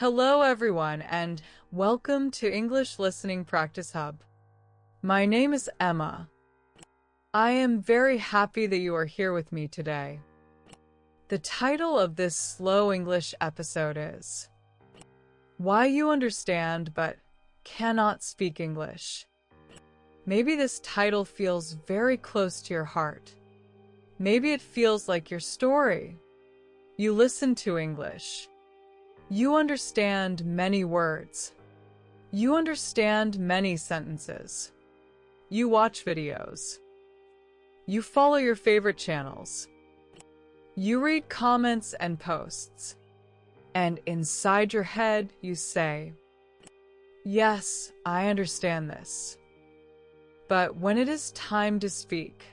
Hello, everyone, and welcome to English Listening Practice Hub. My name is Emma. I am very happy that you are here with me today. The title of this slow English episode is Why You Understand But Cannot Speak English. Maybe this title feels very close to your heart. Maybe it feels like your story. You listen to English. You understand many words. You understand many sentences. You watch videos. You follow your favorite channels. You read comments and posts. And inside your head, you say, "Yes, I understand this." But when it is time to speak,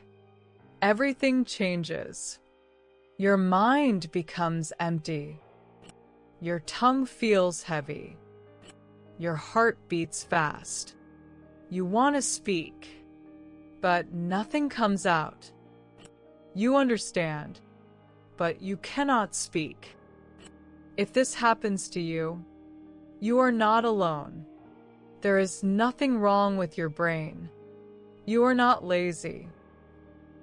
everything changes. Your mind becomes empty. Your tongue feels heavy. Your heart beats fast. You want to speak, but nothing comes out. You understand, but you cannot speak. If this happens to you, you are not alone. There is nothing wrong with your brain. You are not lazy.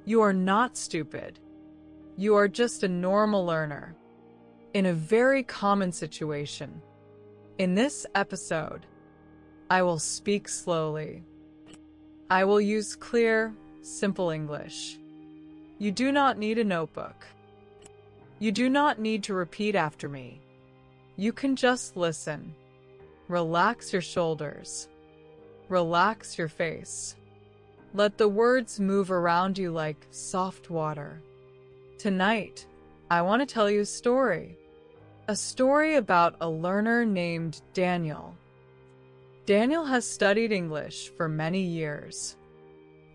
You are not stupid. You are just a normal learner in a very common situation. In this episode, I will speak slowly. I will use clear, simple English. You do not need a notebook. You do not need to repeat after me. You can just listen. Relax your shoulders. Relax your face. Let the words move around you like soft water. Tonight, I want to tell you a story. A story about a learner named Daniel. Daniel has studied English for many years.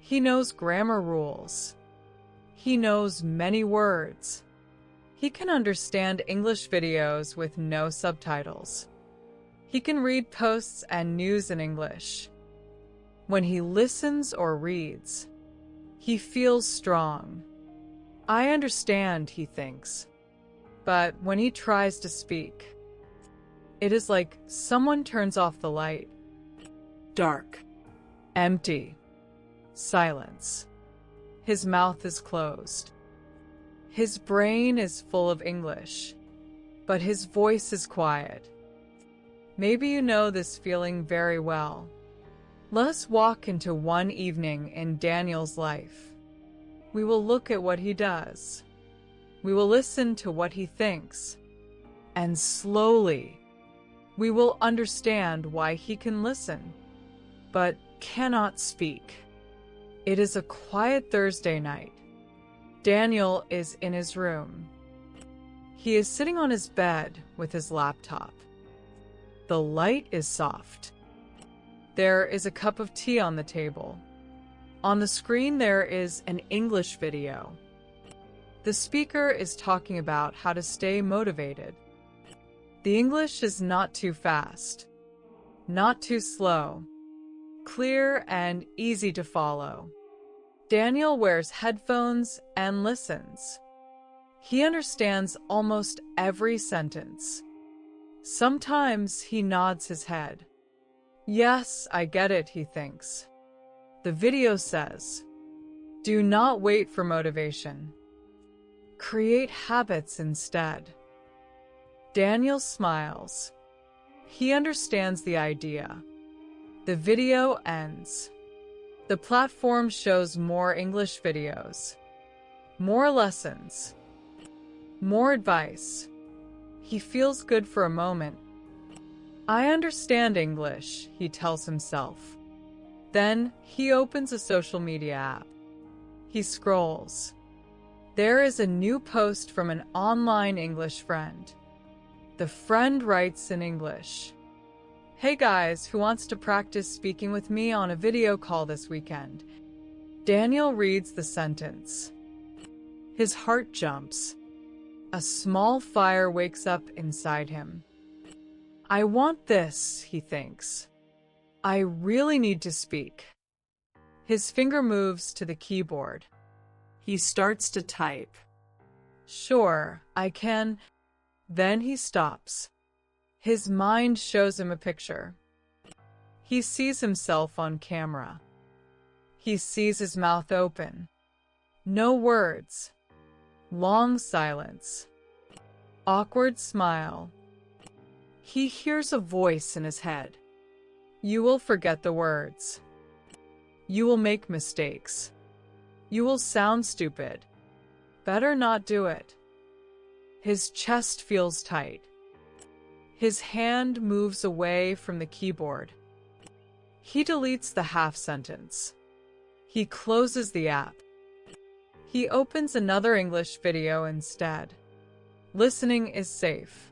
He knows grammar rules. He knows many words. He can understand English videos with no subtitles. He can read posts and news in English. When he listens or reads, he feels strong. I understand, he thinks. But when he tries to speak, it is like someone turns off the light. Dark. Empty. Silence. His mouth is closed. His brain is full of English, but his voice is quiet. Maybe you know this feeling very well. Let us walk into one evening in Daniel's life. We will look at what he does. We will listen to what he thinks. And slowly, we will understand why he can listen, but cannot speak. It is a quiet Thursday night. Daniel is in his room. He is sitting on his bed with his laptop. The light is soft. There is a cup of tea on the table. On the screen there is an English video. The speaker is talking about how to stay motivated. The English is not too fast, not too slow, clear and easy to follow. Daniel wears headphones and listens. He understands almost every sentence. Sometimes he nods his head. Yes, I get it, he thinks. The video says, "Do not wait for motivation. Create habits instead." Daniel smiles. He understands the idea. The video ends. The platform shows more English videos, more lessons, more advice. He feels good for a moment. I understand English, he tells himself. Then he opens a social media app. He scrolls. There is a new post from an online English friend. The friend writes in English, "Hey guys, who wants to practice speaking with me on a video call this weekend?" Daniel reads the sentence. His heart jumps. A small fire wakes up inside him. I want this, he thinks. I really need to speak. His finger moves to the keyboard. He starts to type. Sure, I can. Then he stops. His mind shows him a picture. He sees himself on camera. He sees his mouth open. No words. Long silence. Awkward smile. He hears a voice in his head. You will forget the words. You will make mistakes. You will sound stupid. Better not do it. His chest feels tight. His hand moves away from the keyboard. He deletes the half sentence. He closes the app. He opens another English video instead. Listening is safe.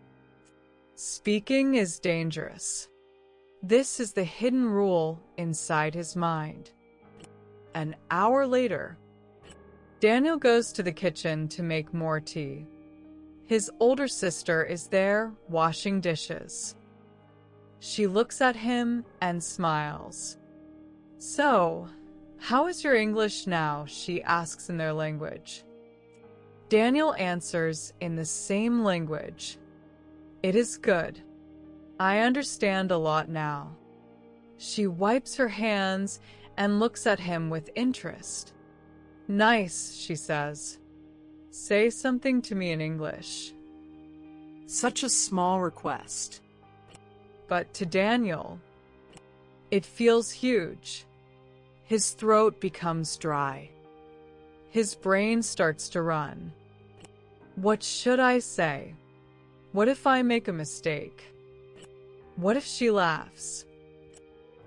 Speaking is dangerous. This is the hidden rule inside his mind. An hour later, Daniel goes to the kitchen to make more tea. His older sister is there washing dishes. She looks at him and smiles. So, how is your English now? She asks in their language. Daniel answers in the same language. It is good. I understand a lot now. She wipes her hands and looks at him with interest. Nice, she says. Say something to me in English. Such a small request. But to Daniel, it feels huge. His throat becomes dry. His brain starts to run. What should I say? What if I make a mistake? What if she laughs?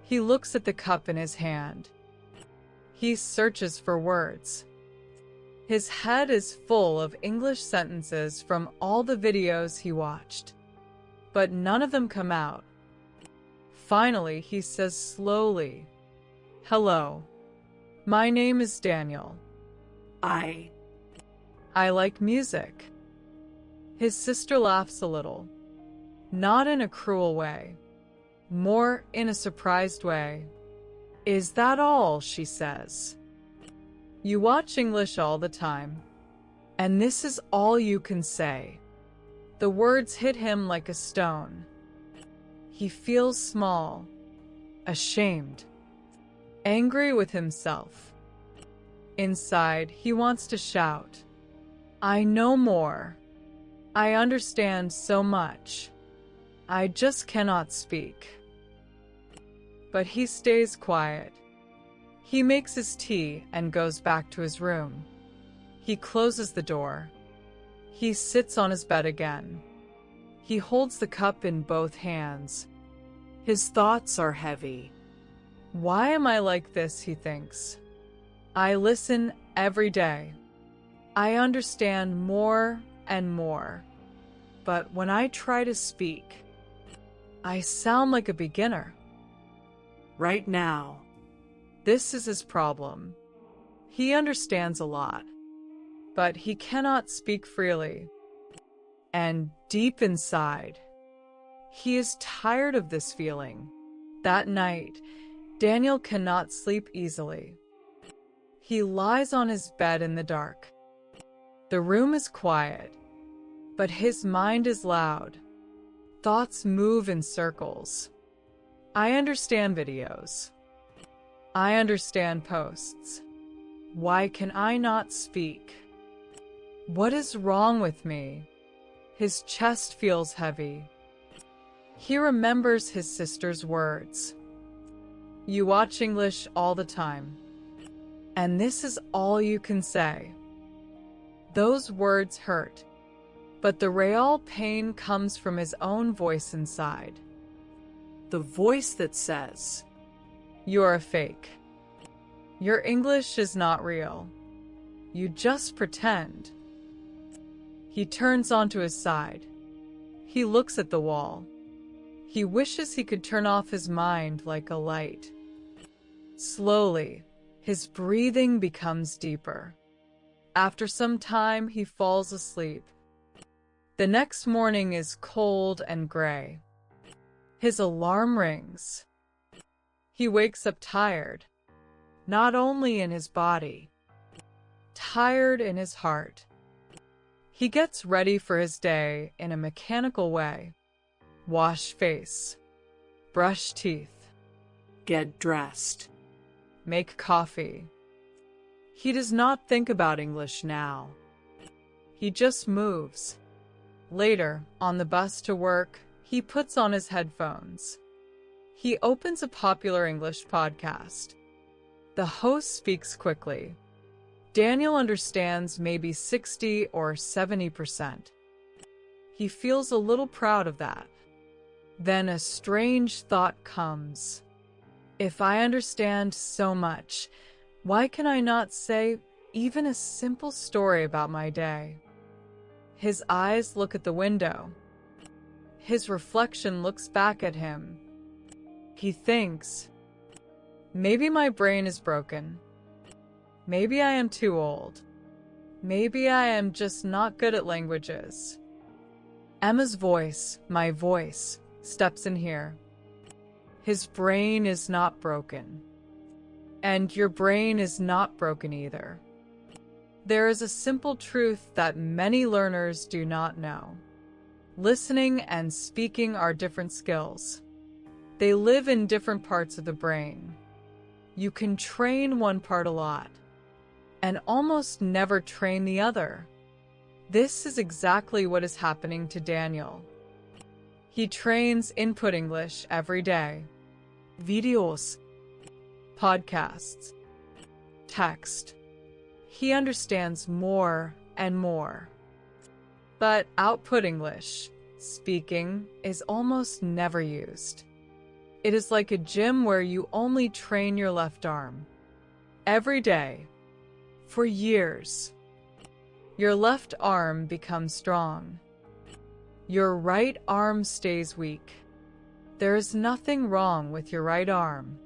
He looks at the cup in his hand. He searches for words. His head is full of English sentences from all the videos he watched, but none of them come out. Finally, he says slowly, Hello, my name is Daniel. I like music. His sister laughs a little, not in a cruel way, more in a surprised way. Is that all? She says. You watch English all the time, and this is all you can say. The words hit him like a stone. He feels small, ashamed, angry with himself. Inside, he wants to shout, I know more. I understand so much. I just cannot speak. But he stays quiet. He makes his tea and goes back to his room. He closes the door. He sits on his bed again. He holds the cup in both hands. His thoughts are heavy. Why am I like this, he thinks. I listen every day. I understand more and more. But when I try to speak, I sound like a beginner. right now. This is his problem. He understands a lot, but he cannot speak freely. And deep inside, he is tired of this feeling. That night, Daniel cannot sleep easily. He lies on his bed in the dark. The room is quiet, but his mind is loud. Thoughts move in circles. I understand videos. I understand posts. Why can I not speak? What is wrong with me? His chest feels heavy. He remembers his sister's words. You watch English all the time, and this is all you can say. Those words hurt, but the real pain comes from his own voice inside. The voice that says, "You're a fake. Your English is not real. You just pretend." He turns onto his side. He looks at the wall. He wishes he could turn off his mind like a light. Slowly, his breathing becomes deeper. After some time, he falls asleep. The next morning is cold and gray. His alarm rings. He wakes up tired, not only in his body, tired in his heart. He gets ready for his day in a mechanical way. wash face, brush teeth, get dressed. make coffee. He does not think about English now. He just moves. Later, on the bus to work, he puts on his headphones. He opens a popular English podcast. The host speaks quickly. Daniel understands maybe 60 or 70%. He feels a little proud of that. Then a strange thought comes. If I understand so much, why can I not say even a simple story about my day? His eyes look at the window. His reflection looks back at him. He thinks, maybe my brain is broken. Maybe I am too old. Maybe I am just not good at languages. Emma's voice, my voice, steps in here. His brain is not broken. And your brain is not broken either. There is a simple truth that many learners do not know. Listening and speaking are different skills. They live in different parts of the brain. You can train one part a lot, and almost never train the other. This is exactly what is happening to Daniel. He trains input English every day. Videos, podcasts, text. He understands more and more. But output English, speaking, is almost never used. It is like a gym where you only train your left arm. Every day. For years. Your left arm becomes strong. Your right arm stays weak. There is nothing wrong with your right arm.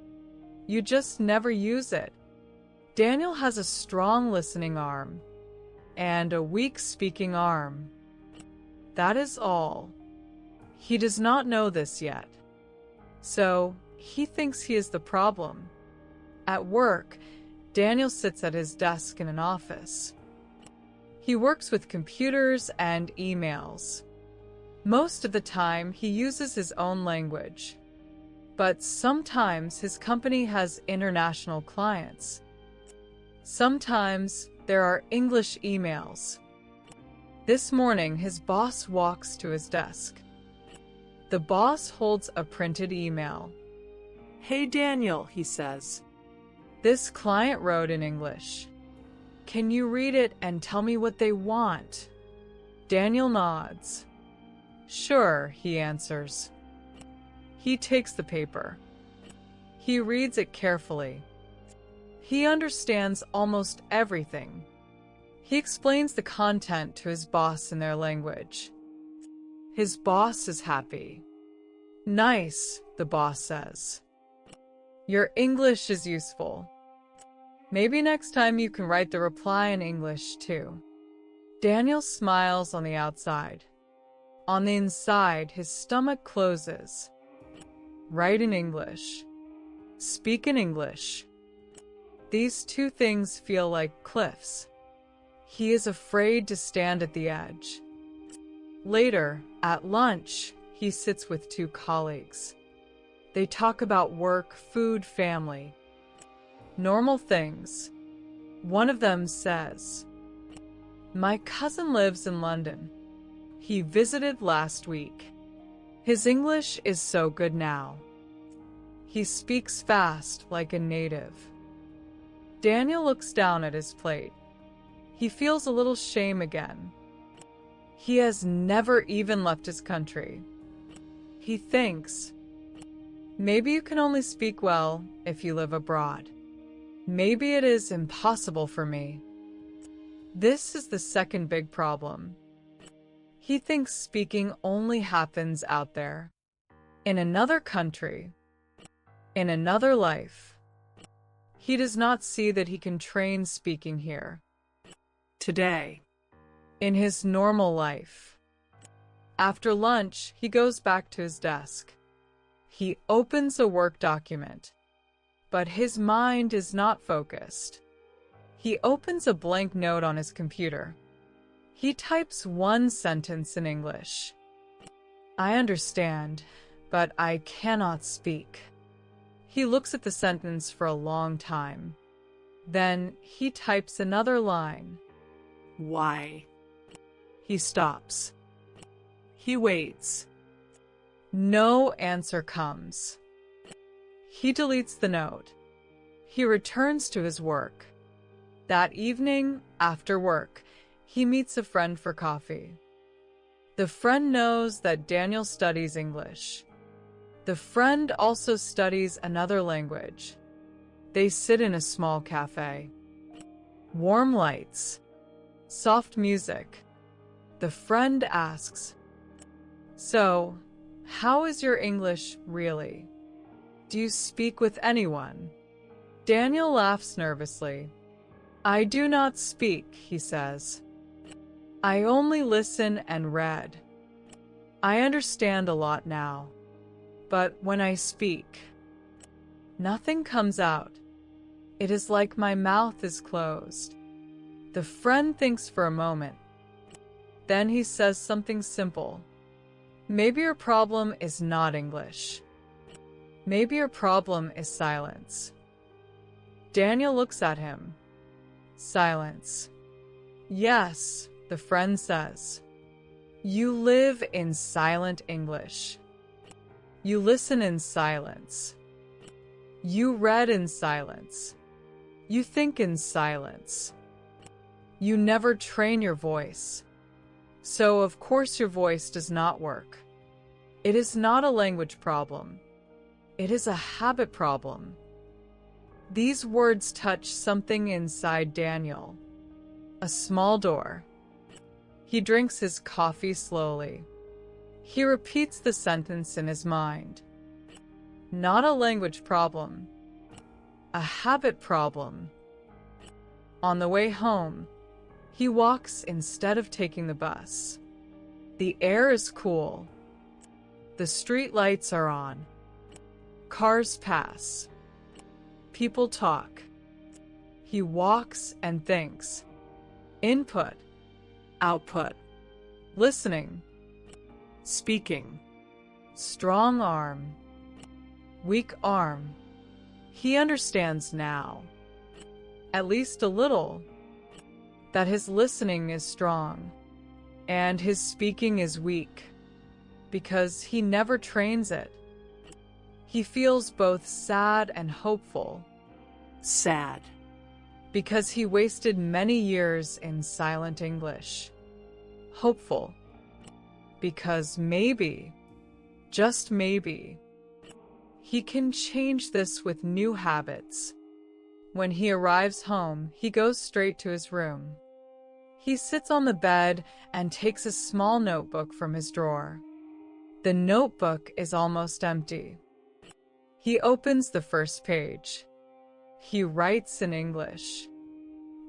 You just never use it. Daniel has a strong listening arm and a weak speaking arm. That is all. He does not know this yet. So, he thinks he is the problem. At work, Daniel sits at his desk in an office. He works with computers and emails. Most of the time, he uses his own language. But sometimes his company has international clients. Sometimes there are English emails. This morning, his boss walks to his desk. The boss holds a printed email. Hey Daniel, he says. This client wrote in English. Can you read it and tell me what they want? Daniel nods. Sure, he answers. He takes the paper. He reads it carefully. He understands almost everything. He explains the content to his boss in their language. His boss is happy. Nice, the boss says. Your English is useful. Maybe next time you can write the reply in English too. Daniel smiles on the outside. On the inside, his stomach closes. Write in English. Speak in English. These two things feel like cliffs. He is afraid to stand at the edge. Later, at lunch, he sits with two colleagues. They talk about work, food, family. Normal things. One of them says, "My cousin lives in London. He visited last week. His English is so good now. He speaks fast like a native." Daniel looks down at his plate. He feels a little shame again. He has never even left his country. He thinks, maybe you can only speak well if you live abroad. Maybe it is impossible for me. This is the second big problem. He thinks speaking only happens out there, in another country, in another life. He does not see that he can train speaking here, Today. in his normal life. After lunch, he goes back to his desk. He opens a work document, but his mind is not focused. He opens a blank note on his computer. He types one sentence in English. I understand, but I cannot speak. He looks at the sentence for a long time. Then he types another line. Why? He stops. He waits. No answer comes. He deletes the note. He returns to his work. That evening, after work, he meets a friend for coffee. The friend knows that Daniel studies English. The friend also studies another language. They sit in a small cafe. Warm lights. Soft music. The friend asks, "So, how is your English really? Do you speak with anyone?" Daniel laughs nervously. "I do not speak," he says. "I only listen and read. I understand a lot now, but when I speak, nothing comes out. It is like my mouth is closed." The friend thinks for a moment. Then he says something simple. "Maybe your problem is not English. Maybe your problem is silence." Daniel looks at him. Silence. "Yes," the friend says. "You live in silent English. You listen in silence. You read in silence. You think in silence. You never train your voice. So, of course, your voice does not work. It is not a language problem. It is a habit problem." These words touch something inside Daniel. A small door. He drinks his coffee slowly. He repeats the sentence in his mind. Not a language problem. A habit problem. On the way home, he walks instead of taking the bus. The air is cool. The street lights are on. Cars pass. People talk. He walks and thinks. Input. Output. Listening. Speaking. Strong arm. Weak arm. He understands now, at least a little, that his listening is strong and his speaking is weak because he never trains it. He feels both sad and hopeful. Sad. Because he wasted many years in silent English. Hopeful. Because maybe, just maybe, he can change this with new habits. When he arrives home, he goes straight to his room. He sits on the bed and takes a small notebook from his drawer. The notebook is almost empty. He opens the first page. He writes in English.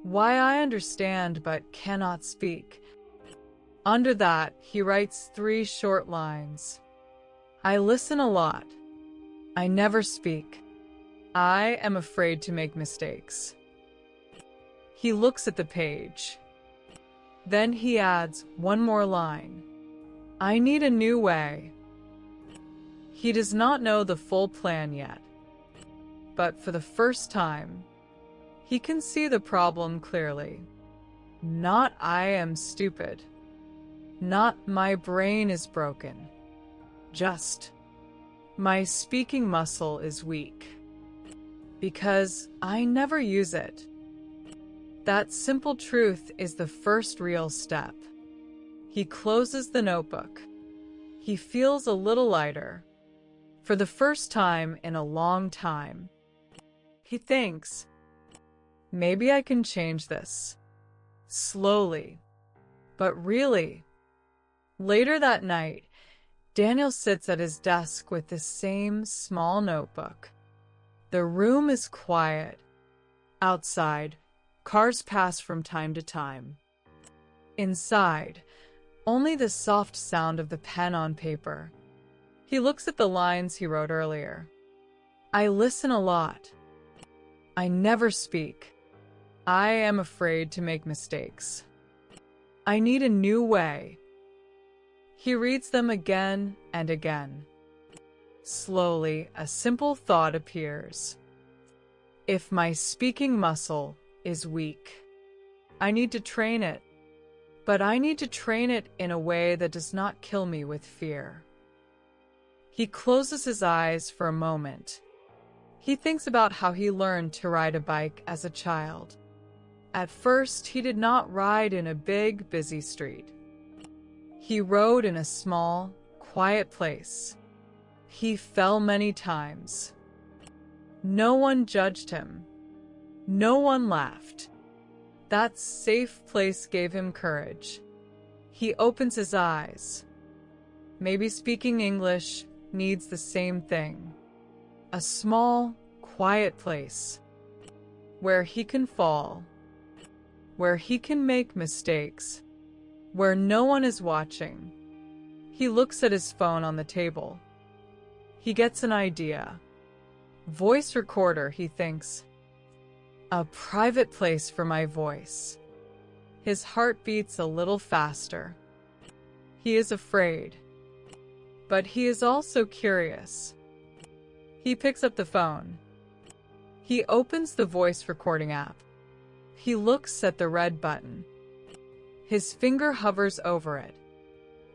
"Why I understand but cannot speak." Under that, he writes 3 short lines. "I listen a lot. I never speak. I am afraid to make mistakes." He looks at the page. Then he adds one more line. "I need a new way." He does not know the full plan yet, but for the first time, he can see the problem clearly. Not "I am stupid." Not "my brain is broken." Just "my speaking muscle is weak." Because I never use it. That simple truth is the first real step. He closes the notebook. He feels a little lighter. For the first time in a long time. He thinks, maybe I can change this. Slowly. But really. Later that night, Daniel sits at his desk with the same small notebook. The room is quiet. Outside, cars pass from time to time. Inside, only the soft sound of the pen on paper. He looks at the lines he wrote earlier. I listen a lot. I never speak. I am afraid to make mistakes. I need a new way. He reads them again and again. Slowly, a simple thought appears. If my speaking muscle is weak, I need to train it, but I need to train it in a way that does not kill me with fear. He closes his eyes for a moment. He thinks about how he learned to ride a bike as a child. At first, he did not ride in a big, busy street. He rode in a small, quiet place. He fell many times. No one judged him. No one laughed. That safe place gave him courage. He opens his eyes. Maybe speaking English needs the same thing. A small, quiet place where he can fall, where he can make mistakes, where no one is watching. He looks at his phone on the table. He gets an idea. Voice recorder, he thinks. A private place for my voice. His heart beats a little faster. He is afraid, but he is also curious. He picks up the phone. He opens the voice recording app. He looks at the red button. His finger hovers over it.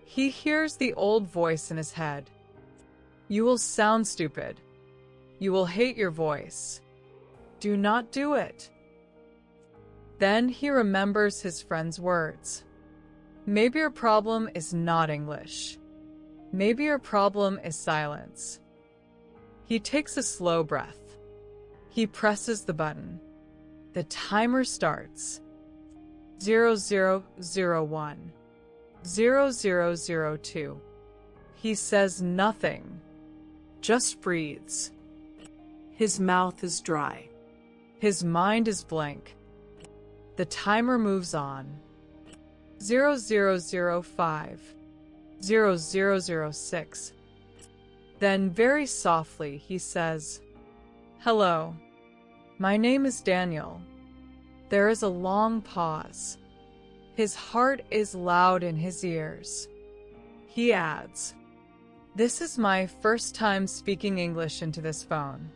He hears the old voice in his head. You will sound stupid. You will hate your voice. Do not do it. Then he remembers his friend's words. Maybe your problem is not English. Maybe your problem is silence. He takes a slow breath. He presses the button. The timer starts. 0001. 0002. He says nothing, just breathes. His mouth is dry. His mind is blank. The timer moves on. 0005. 0006. Then very softly he says, Hello, my name is Daniel. There is a long pause. His heart is loud in his ears. He adds, This is my first time speaking English into this phone.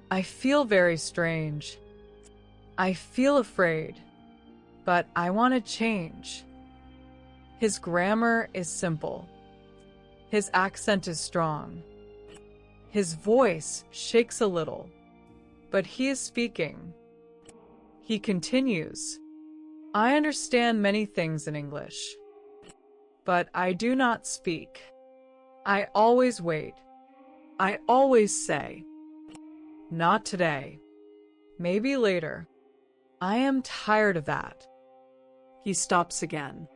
I feel very strange. I feel afraid, but I want to change. His grammar is simple. His accent is strong. His voice shakes a little, but he is speaking. He continues, I understand many things in English, but I do not speak. I always wait. I always say, Not today. Maybe later. I am tired of that. He stops again.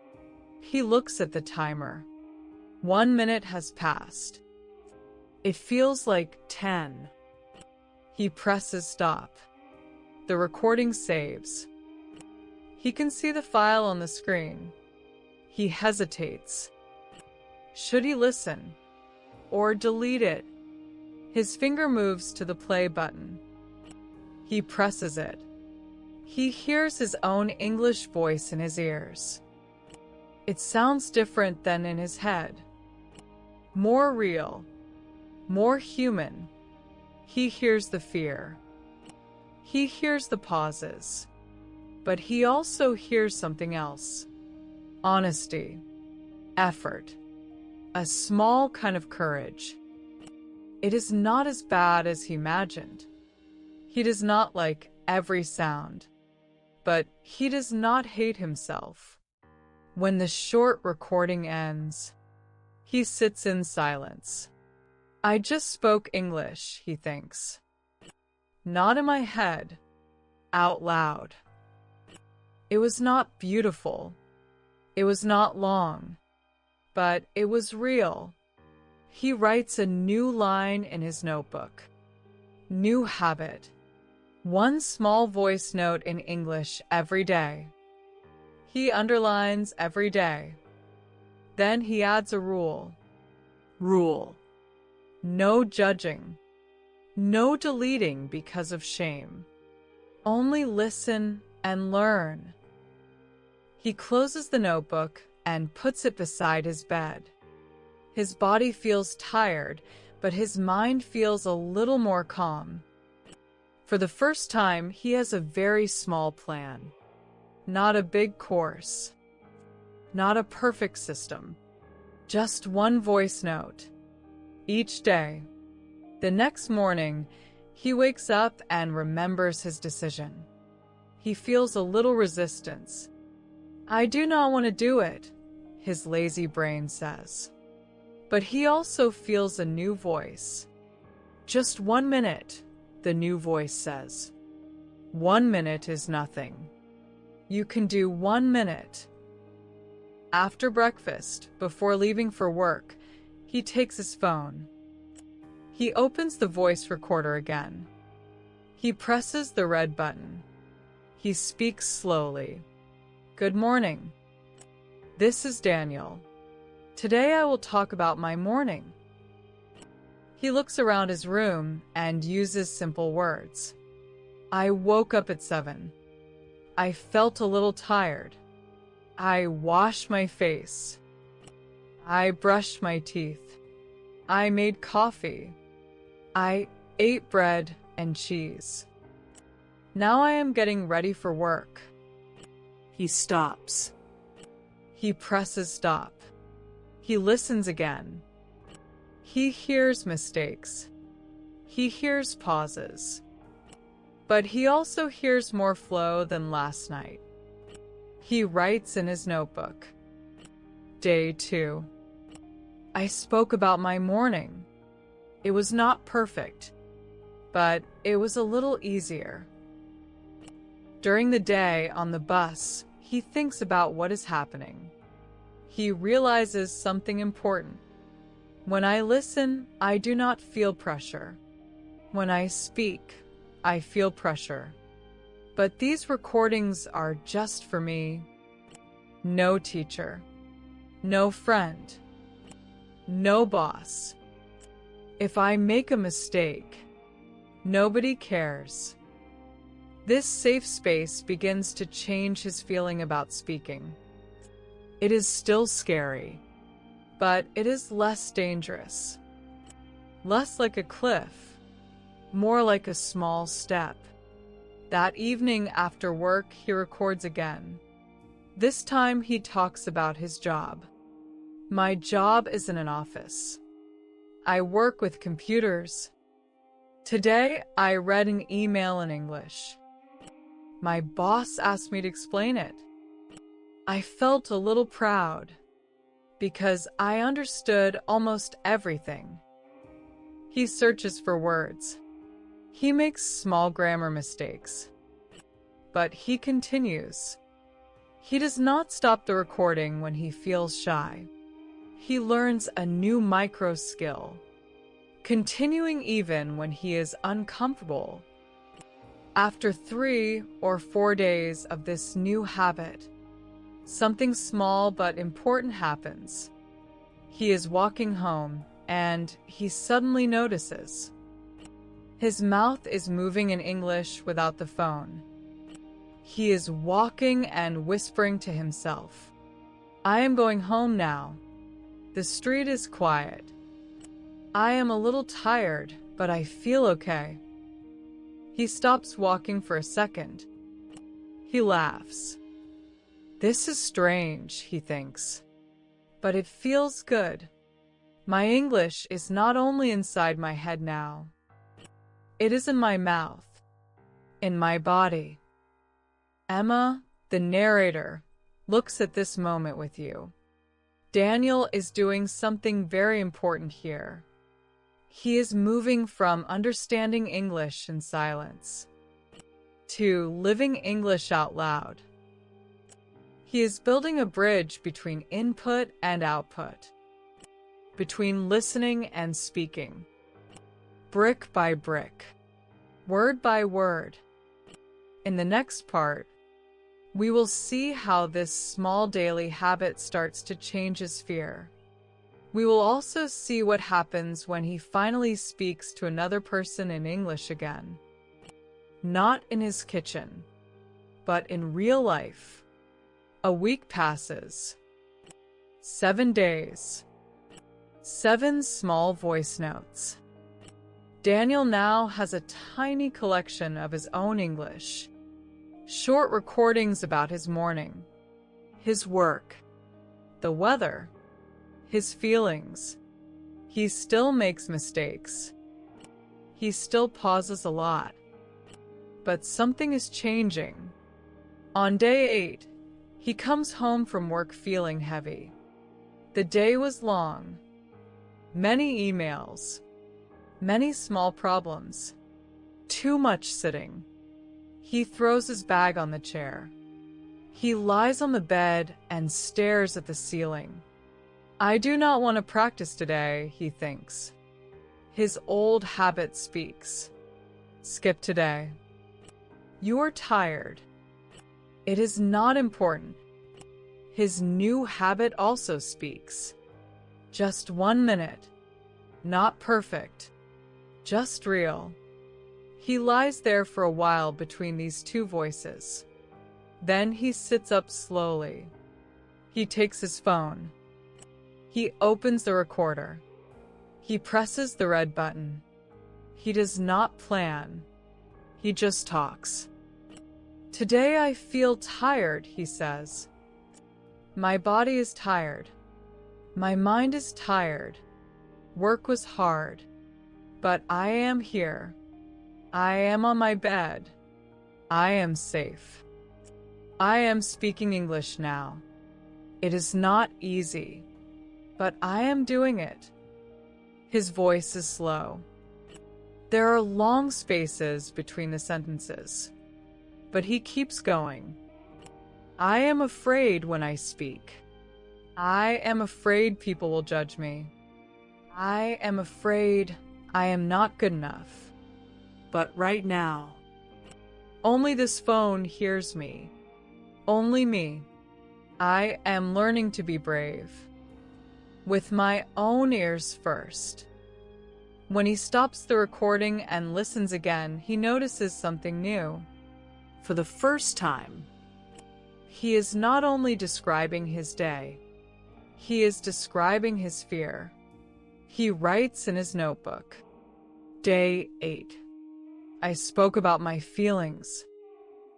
He looks at the timer. 1 minute has passed. It feels like 10. He presses stop. The recording saves. He can see the file on the screen. He hesitates. Should he listen? Or delete it? His finger moves to the play button. He presses it. He hears his own English voice in his ears. It sounds different than in his head. More real. More human. He hears the fear. He hears the pauses. But he also hears something else. Honesty. Effort. A small kind of courage. It is not as bad as he imagined. He does not like every sound, but he does not hate himself. When the short recording ends, he sits in silence. I just spoke English, he thinks. Not in my head, out loud. It was not beautiful. It was not long, but it was real. He writes a new line in his notebook. New habit. 1 small voice note in English every day. He underlines every day. Then he adds a rule. Rule. No judging. No deleting because of shame. Only listen and learn. He closes the notebook and puts it beside his bed. His body feels tired, but his mind feels a little more calm. For the first time, he has a very small plan. Not a big course. Not a perfect system. Just one voice note. Each day. The next morning, he wakes up and remembers his decision. He feels a little resistance. I do not want to do it, his lazy brain says. But he also feels a new voice. Just 1 minute, the new voice says. 1 minute is nothing. You can do 1 minute. After breakfast, before leaving for work, he takes his phone. He opens the voice recorder again. He presses the red button. He speaks slowly. Good morning. This is Daniel. Today I will talk about my morning. He looks around his room and uses simple words. I woke up at 7. I felt a little tired. I washed my face. I brushed my teeth. I made coffee. I ate bread and cheese. Now I am getting ready for work. He stops. He presses stop. He listens again. He hears mistakes. He hears pauses. But he also hears more flow than last night. He writes in his notebook. Day 2. I spoke about my morning. It was not perfect, but it was a little easier. During the day on the bus, he thinks about what is happening. He realizes something important. When I listen, I do not feel pressure. When I speak, I feel pressure. But these recordings are just for me. No teacher. No friend. No boss. If I make a mistake, nobody cares. This safe space begins to change his feeling about speaking. It is still scary, but it is less dangerous. Less like a cliff, more like a small step. That evening after work, he records again. This time he talks about his job. My job is in an office. I work with computers. Today, I read an email in English. My boss asked me to explain it. I felt a little proud because I understood almost everything. He searches for words. He makes small grammar mistakes. But he continues. He does not stop the recording when he feels shy. He learns a new micro skill, continuing even when he is uncomfortable. After 3 or 4 days of this new habit, something small but important happens. He is walking home and he suddenly notices. His mouth is moving in English without the phone. He is walking and whispering to himself. I am going home now. The street is quiet. I am a little tired, but I feel okay. He stops walking for a second. He laughs. This is strange, he thinks. But it feels good. My English is not only inside my head now. It is in my mouth, in my body. Emma, the narrator, looks at this moment with you. Daniel is doing something very important here. He is moving from understanding English in silence to living English out loud. He is building a bridge between input and output, between listening and speaking, brick by brick, word by word. In the next part, we will see how this small daily habit starts to change his fear. We will also see what happens when he finally speaks to another person in English again. Not in his kitchen, but in real life. A week passes. 7 days. 7 small voice notes. Daniel now has a tiny collection of his own English. Short recordings about his morning, his work, the weather, his feelings. He still makes mistakes. He still pauses a lot. But something is changing. On day 8, he comes home from work feeling heavy. The day was long. Many emails. Many small problems. Too much sitting. He throws his bag on the chair. He lies on the bed and stares at the ceiling. I do not want to practice today, he thinks. His old habit speaks. Skip today. You are tired. It is not important. His new habit also speaks. Just 1 minute. Not perfect. Just real. He lies there for a while between these two voices. Then he sits up slowly. He takes his phone. He opens the recorder. He presses the red button. He does not plan. He just talks. Today I feel tired, he says. My body is tired. My mind is tired. Work was hard. But I am here. I am on my bed. I am safe. I am speaking English now. It is not easy, but I am doing it. His voice is slow. There are long spaces between the sentences, but he keeps going. I am afraid when I speak. I am afraid people will judge me. I am afraid I am not good enough. But right now, only this phone hears me. Only me. I am learning to be brave. With my own ears first. When he stops the recording and listens again, he notices something new. for the first time, He is not only describing his day, he is describing his fear. He writes in his notebook, Day 8. I spoke about my feelings.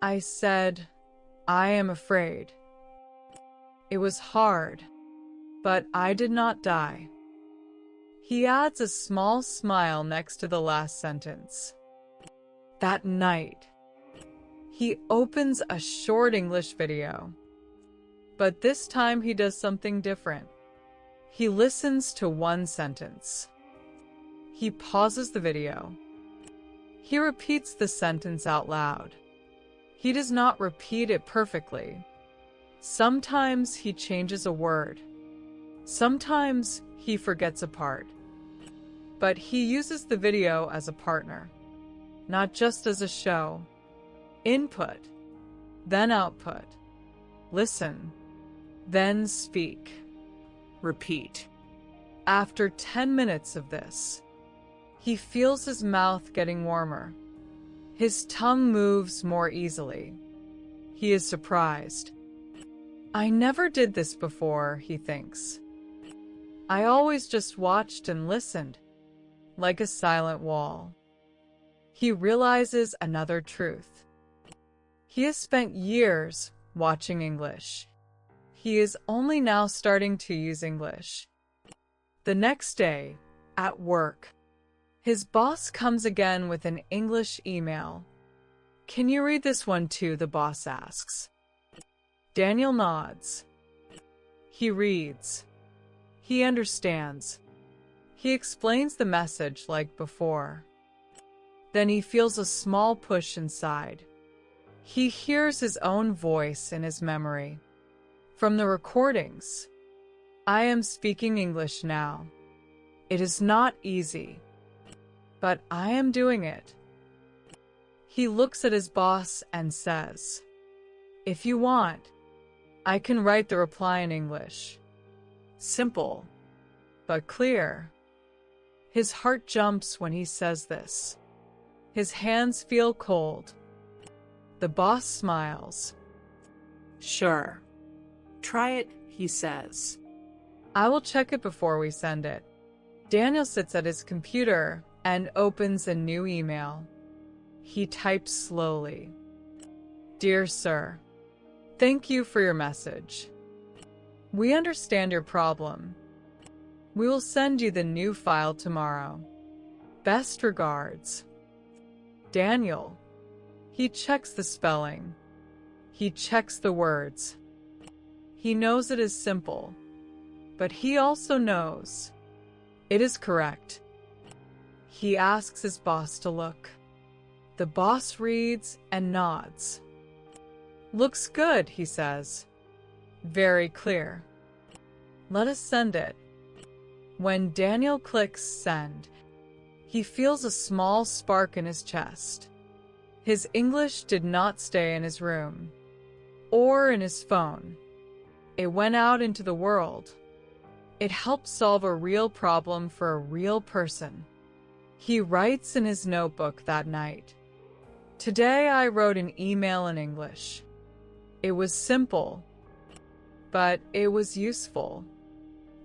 I said, I am afraid. It was hard, but I did not die. He adds a small smile next to the last sentence. That night, he opens a short English video. But this time he does something different. He listens to one sentence. He pauses the video. He repeats the sentence out loud. He does not repeat it perfectly. Sometimes he changes a word. Sometimes he forgets a part. But he uses the video as a partner, not just as a show. Input, then output. Listen, then speak. repeat. After 10 minutes of this, he feels his mouth getting warmer. His tongue moves more easily. He is surprised. I never did this before, he thinks. I always just watched and listened, like a silent wall. He realizes another truth. He has spent years watching English. He is only now starting to use English. The next day, at work, his boss comes again with an English email. Can you read this one too? The boss asks. Daniel nods. He reads. He understands. He explains the message like before. Then he feels a small push inside. He hears his own voice in his memory. From the recordings, I am speaking English now. It is not easy, but I am doing it. He looks at his boss and says, If you want, I can write the reply in English. Simple, but clear. His heart jumps when he says this. His hands feel cold. The boss smiles. Sure. Try it, he says. I will check it before we send it. Daniel sits at his computer and opens a new email. He types slowly. Dear Sir, thank you for your message. We understand your problem. We will send you the new file tomorrow. Best regards. Daniel. He checks the spelling. He checks the words. He knows it is simple, but he also knows it is correct. He asks his boss to look. The boss reads and nods. Looks good, he says. Very clear. Let us send it. When Daniel clicks send, he feels a small spark in his chest. His English did not stay in his room or in his phone. It went out into the world. It helped solve a real problem for a real person. He writes in his notebook that night. Today I wrote an email in English. It was simple, but it was useful.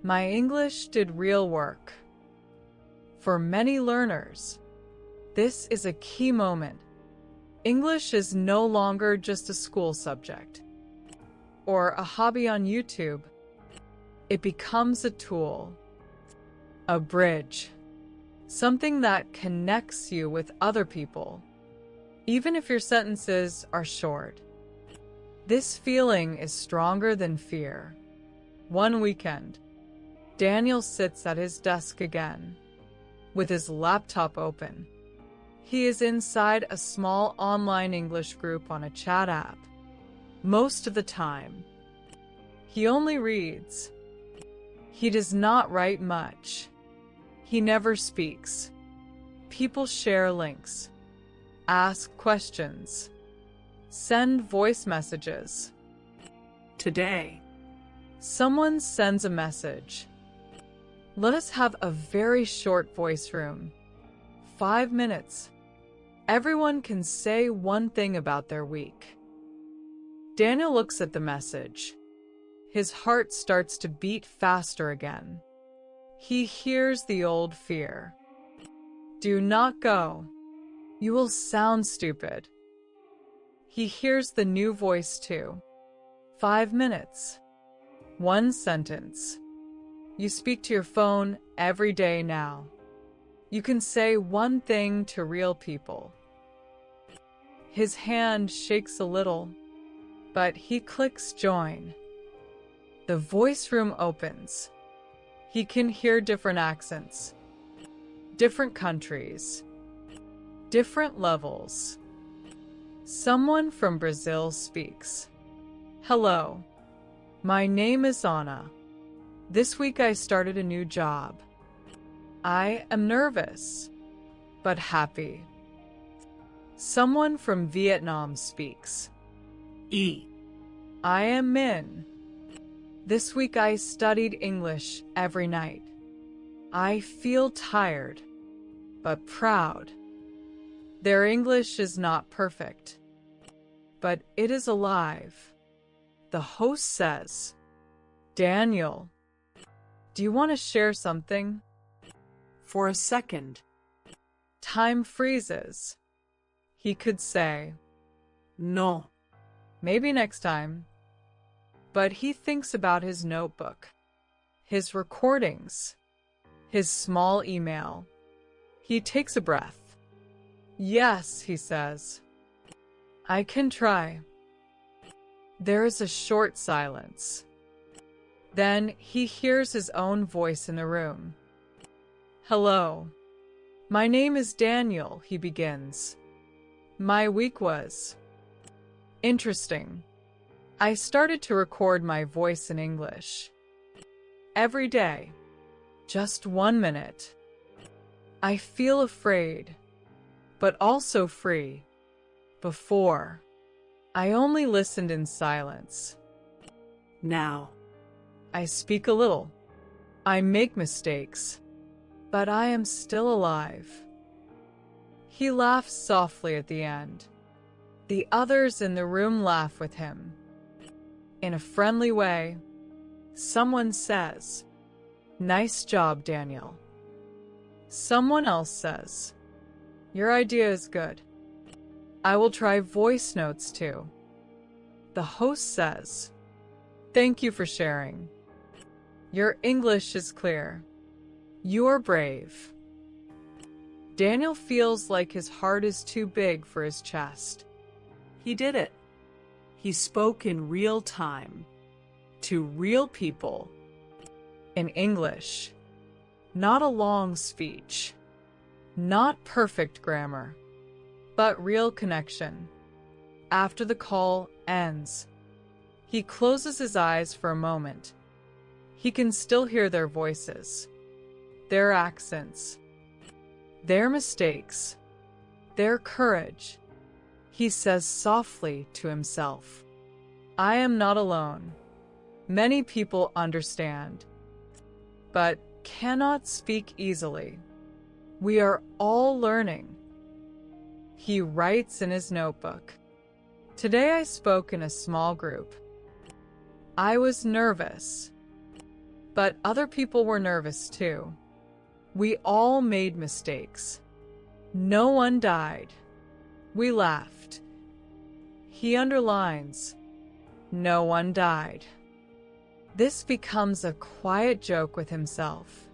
My English did real work. For many learners, this is a key moment. English is no longer just a school subject or a hobby on YouTube. It becomes a tool, a bridge, something that connects you with other people, even if your sentences are short. This feeling is stronger than fear. One weekend, Daniel sits at his desk again, with his laptop open. He is inside a small online English group on a chat app. Most of the time, he only reads. He does not write much. He never speaks. People share links, ask questions, send voice messages. Today, someone sends a message. Let us have a very short voice room. 5 minutes. Everyone can say one thing about their week. Daniel looks at the message. His heart starts to beat faster again. He hears the old fear. Do not go. You will sound stupid. He hears the new voice too. 5 minutes. One sentence. You speak to your phone every day now. You can say one thing to real people. His hand shakes a little, but he clicks join. The voice room opens. He can hear different accents, different countries, different levels. Someone from Brazil speaks. Hello, my name is Anna. This week I started a new job. I am nervous, but happy. Someone from Vietnam speaks. I am Min. This week I studied English every night. I feel tired, but proud. Their English is not perfect, but it is alive. The host says, Daniel, do you want to share something? For a second, time freezes. He could say, no, maybe next time. But he thinks about his notebook, his recordings, his small email. He takes a breath. Yes, he says. I can try. There is a short silence. Then he hears his own voice in the room. Hello. My name is Daniel, he begins. My week was interesting. I started to record my voice in English. Every day. Just 1 minute. I feel afraid, but also free. Before, I only listened in silence. Now, I speak a little. I make mistakes, but I am still alive. He laughs softly at the end. The others in the room laugh with him. In a friendly way, someone says, Nice job, Daniel. Someone else says, your idea is good. I will try voice notes too. The host says, thank you for sharing. Your English is clear. You are brave. Daniel feels like his heart is too big for his chest. He did it. He spoke in real time, to real people. In English, not a long speech, not perfect grammar, but real connection. After the call ends, he closes his eyes for a moment. He can still hear their voices, their accents, their mistakes, their courage. He says softly to himself, I am not alone. Many people understand, but cannot speak easily. We are all learning. He writes in his notebook, today I spoke in a small group. I was nervous, but other people were nervous too. We all made mistakes. No one died. We laughed. He underlines, no one died. This becomes a quiet joke with himself.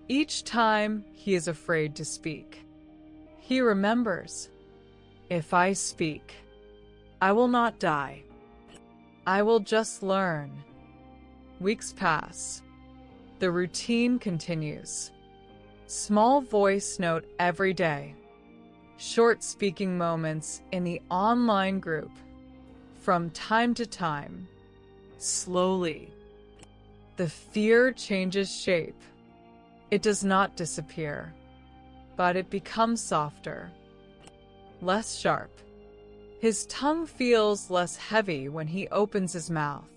Each time he is afraid to speak, he remembers, if I speak, I will not die. I will just learn. Weeks pass. The routine continues. Small voice note every day. Short speaking moments in the online group. From time to time. Slowly. The fear changes shape. It does not disappear, but it becomes softer, less sharp. His tongue feels less heavy when he opens his mouth.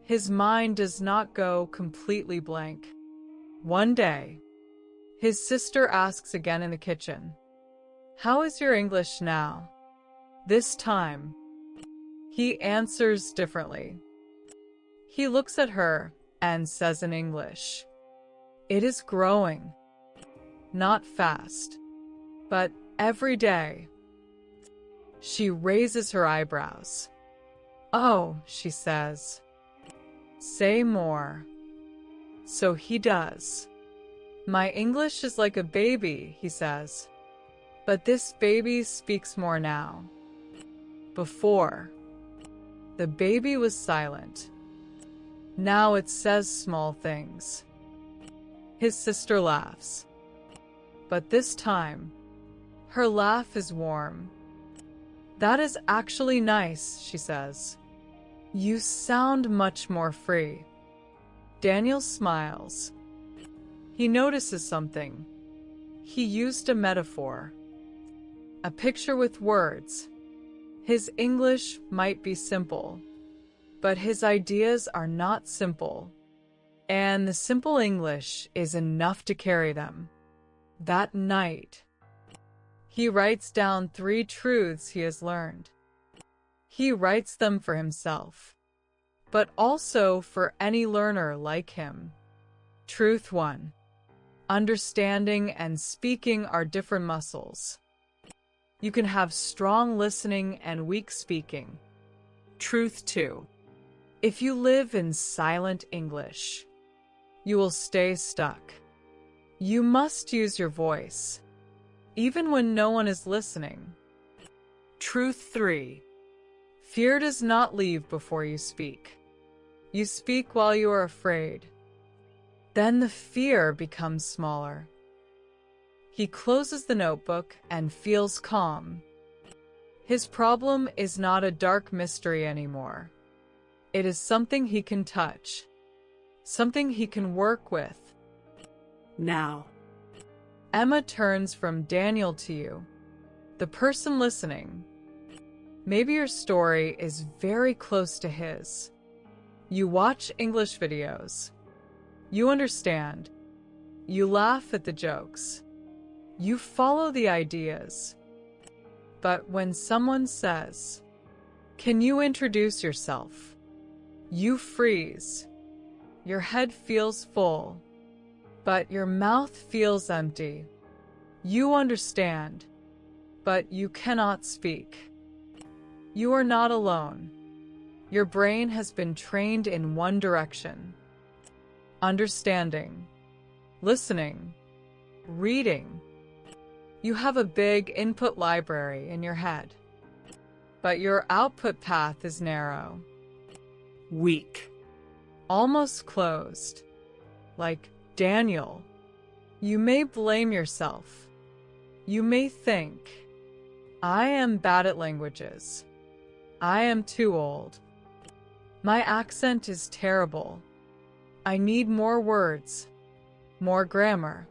His mind does not go completely blank. One day, his sister asks again in the kitchen, how is your English now? This time, he answers differently. He looks at her and says in English, it is growing. Not fast, but every day. She raises her eyebrows. Oh, she says. Say more. So he does. My English is like a baby, he says. But this baby speaks more now. Before, the baby was silent. Now it says small things. His sister laughs. But this time, her laugh is warm. That is actually nice, she says. You sound much more free. Daniel smiles. He notices something. He used a metaphor. A picture with words. His English might be simple, but his ideas are not simple. And the simple English is enough to carry them. That night, he writes down 3 truths he has learned. He writes them for himself, but also for any learner like him. Truth 1. Understanding and speaking are different muscles. You can have strong listening and weak speaking. Truth 2. If you live in silent English, you will stay stuck. You must use your voice, even when no one is listening. Truth 3. Fear does not leave before you speak. You speak while you are afraid. Then the fear becomes smaller. He closes the notebook and feels calm. His problem is not a dark mystery anymore. It is something he can touch, something he can work with. Now, Emma turns from Daniel to you, the person listening. Maybe your story is very close to his. You watch English videos. You understand. You laugh at the jokes. You follow the ideas. But when someone says, "Can you introduce yourself?" you freeze. Your head feels full. but your mouth feels empty. You understand, but you cannot speak. You are not alone. Your brain has been trained in one direction: understanding, listening, reading. You have a big input library in your head, but your output path is narrow, Weak. almost closed. Like Daniel, you may blame yourself. You may think, I am bad at languages. I am too old. My accent is terrible. I need more words, more grammar.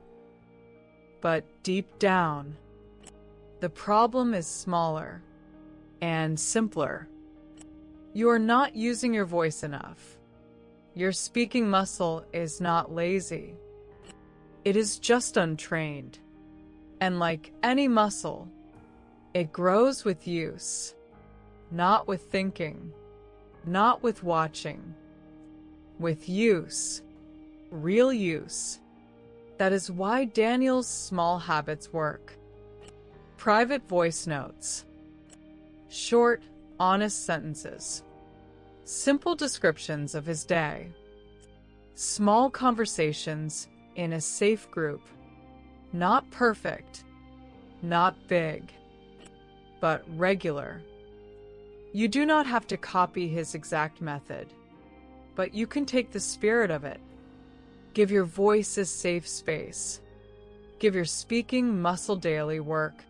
But deep down, the problem is smaller And simpler. You are not using your voice enough. Your speaking muscle is not lazy. It is just untrained. And like any muscle, it grows with use, not with thinking, not with watching. With use, real use. That is why Daniel's small habits work. Private voice notes. Short, honest sentences. Simple descriptions of his day. Small conversations in a safe group. Not perfect, not big, but regular. You do not have to copy his exact method, but you can take the spirit of it. Give your voice a safe space. Give your speaking muscle daily work.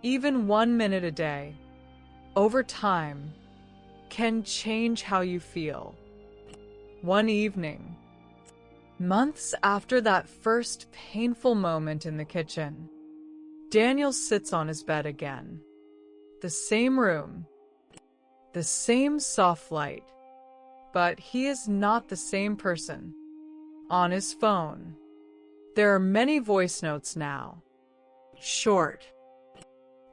Even 1 minute a day, over time, can change how you feel. One evening, months after that first painful moment in the kitchen, Daniel sits on his bed again. The same room, the same soft light, but he is not the same person. On his phone, there are many voice notes now. Short,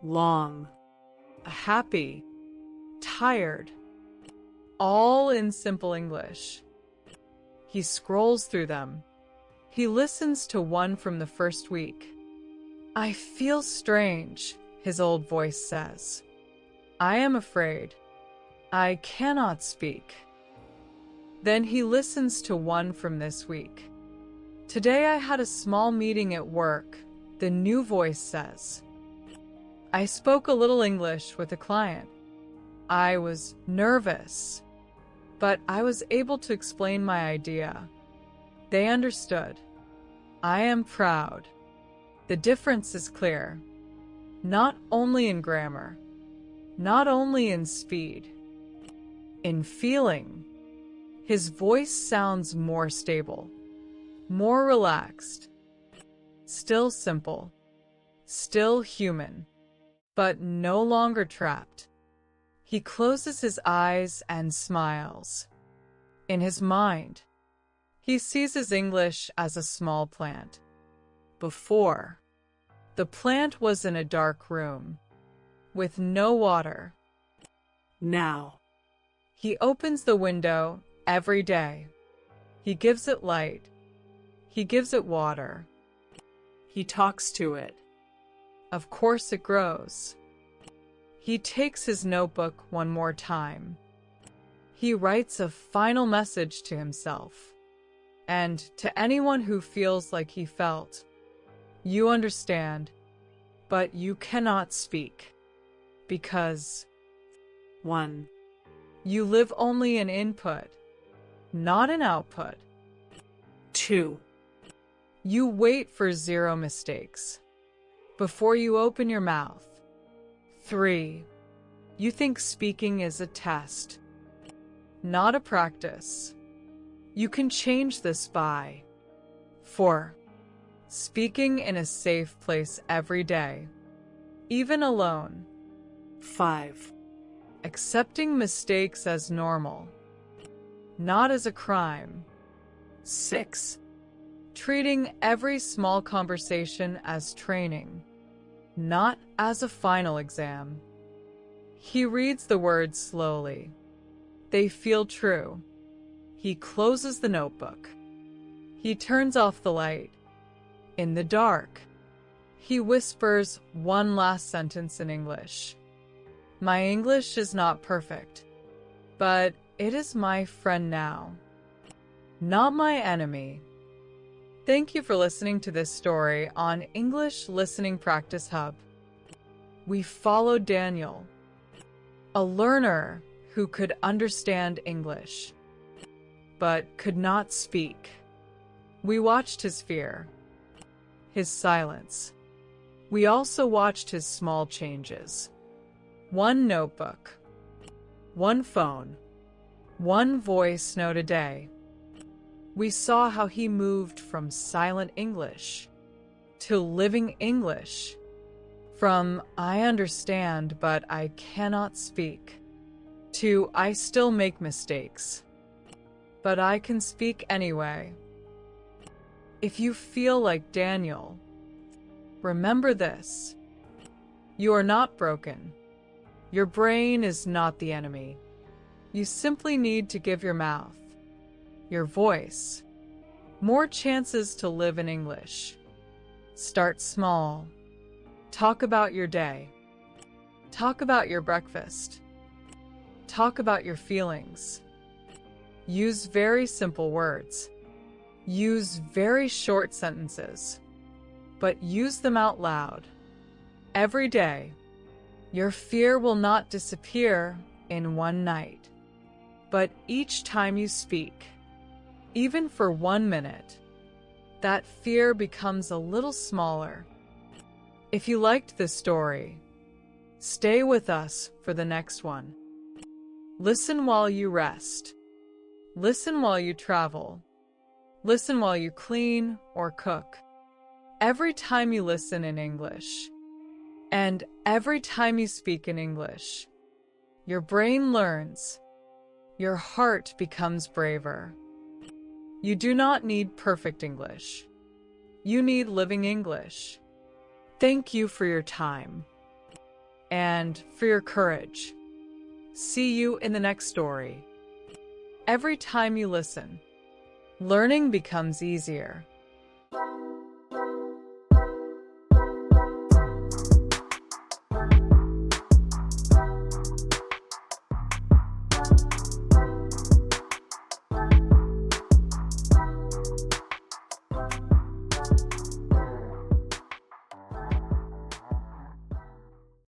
Long. happy, tired, all in simple English. He scrolls through them. He listens to one from the first week. I feel strange, his old voice says. I am afraid. I cannot speak. Then he listens to one from this week. Today I had a small meeting at work, the new voice says. I spoke a little English with a client. I was nervous, but I was able to explain my idea. They understood. I am proud. The difference is clear. Not only in grammar, not only in speed, in feeling. His voice sounds more stable, more relaxed, still simple, still human, but no longer trapped. He closes his eyes and smiles. In his mind, he sees his English as a small plant. Before, the plant was in a dark room, with no water. Now. He opens the window every day. He gives it light. He gives it water. He talks to it. Of course it grows. He takes his notebook one more time. He writes a final message to himself. And to anyone who feels like he felt, you understand, but you cannot speak. Because 1. you live only in input, not in output. 2. You wait for 0 mistakes before you open your mouth. 3. You think speaking is a test, not a practice. You can change this by 4. Speaking in a safe place every day, even alone. 5. Accepting mistakes as normal, not as a crime. 6. Treating every small conversation as training, not as a final exam. He reads the words slowly. They feel true. He closes the notebook. He turns off the light. In the dark, he whispers one last sentence in English. My English is not perfect, but it is my friend now, not my enemy. Thank you for listening to this story on English Listening Practice Hub. We followed Daniel, a learner who could understand English, but could not speak. We watched his fear, his silence. We also watched his small changes. One notebook, one phone, one voice note a day. We saw how he moved from silent English to living English, from I understand but I cannot speak, to I still make mistakes, but I can speak anyway. If you feel like Daniel, remember this: you are not broken. Your brain is not the enemy. You simply need to give your mouth, your voice, more chances to live in English. Start small. Talk about your day. Talk about your breakfast. Talk about your feelings. Use very simple words. Use very short sentences, but use them out loud. Every day, your fear will not disappear in one night, but each time you speak, even for 1 minute, that fear becomes a little smaller. If you liked this story, stay with us for the next one. Listen while you rest. Listen while you travel. Listen while you clean or cook. Every time you listen in English, and every time you speak in English, your brain learns, your heart becomes braver. You do not need perfect English. You need living English. Thank you for your time and for your courage. See you in the next story. Every time you listen, learning becomes easier.